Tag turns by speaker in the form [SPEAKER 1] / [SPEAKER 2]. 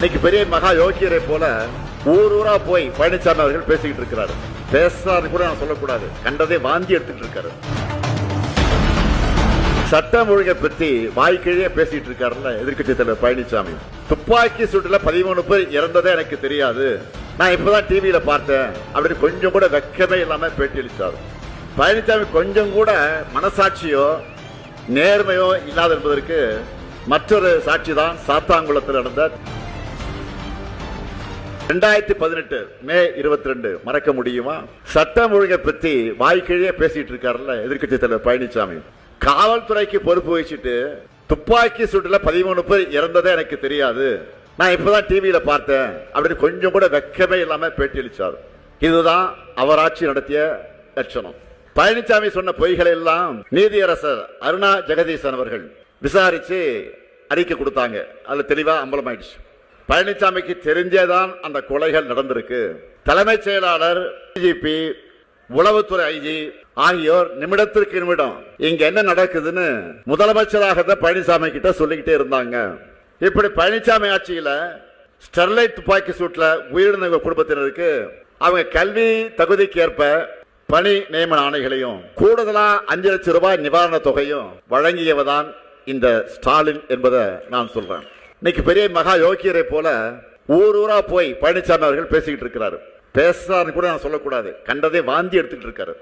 [SPEAKER 1] இன்னைக்கு பெரிய மகா யோகியரை போல ஊர் ஊரா போய் பழனிசாமி அவர்கள் பேசிக்கிட்டு இருக்கிறாரு. பேசுறாரு கூட நான் சொல்லக்கூடாது, கண்டதே வாந்தி எடுத்துட்டு இருக்காரு. சட்டம் ஒழுங்கை பற்றி வாய்க்கிழியே பேசிட்டு இருக்காருல்ல எதிர்க்கட்சி தலைவர் பழனிசாமி. துப்பாக்கி சூட்டுல 13 பேர் இறந்ததே எனக்கு தெரியாது, நான் இப்பதான் டிவியில பார்த்தேன் அப்படின்னு கொஞ்சம் கூட வெக்கமே இல்லாம பேட்டி அளித்தார். பழனிசாமி கொஞ்சம் கூட மனசாட்சியோ நேர்மையோ இல்லாத என்பதற்கு மற்றொரு சாட்சி தான் சாத்தாங்குளத்தில் நடந்த 2018 மே 22. மறக்க முடியுமா? சட்டம் ஒழுங்கை பற்றி வாய்க்கிழியே பேசிட்டு இருக்காருல்ல எதிர்க்கட்சி தலைவர் பழனிசாமி. காவல்துறைக்கு பொறுப்பு வச்சுட்டு துப்பாக்கி சூட்டுல 13 பேர் இறந்ததே எனக்கு தெரியாது, நான் இப்பதான் டிவியில பார்த்தேன் அப்படின்னு கொஞ்சம் கூட வெக்கமே இல்லாம பேட்டி அளிச்சார். இதுதான் அவர் ஆட்சி நடத்திய லட்சணம். பழனிசாமி சொன்ன பொய்களை எல்லாம் நீதியரசர் அருணா ஜெகதீசன் அவர்கள் விசாரிச்சு அறிக்கை கொடுத்தாங்க. அதுல தெளிவா அம்பலமாயிடுச்சு. பழனிசாமிக்கு தெரிஞ்சேதான் அந்த கொலைகள் நடந்திருக்கு. தலைமைச் செயலாளர், டிஜிபி, உளவுத்துறை ஐஜி ஆகியோர் நிமிடத்திற்கு நிமிடம் இங்க என்ன நடக்குதுன்னு முதலமைச்சராக பழனிசாமி கிட்ட சொல்லிக்கிட்டே இருந்தாங்க. இப்படி பழனிசாமி ஆட்சியில ஸ்டெர்லைட் துப்பாக்கி சூட்ல உயிரிழந்த குடும்பத்தினருக்கு அவங்க கல்வி தகுதிக்கு ஏற்ப பணி நியமன ஆணைகளையும் கூடுதலா 5 லட்சம் ரூபாய் நிவாரண தொகையும் வழங்கியவதான் இந்த ஸ்டாலின் என்பதை நான் சொல்றேன். இன்னைக்கு பெரிய மகா யோகியரை போல ஊர் ஊரா போய் பழனிசாமி அவர்கள் பேசிக்கிட்டு இருக்கிறாரு. பேசுறாரு கூட நான் சொல்லக்கூடாது, கண்டதே வாந்தி எடுத்துக்கிட்டு இருக்காரு.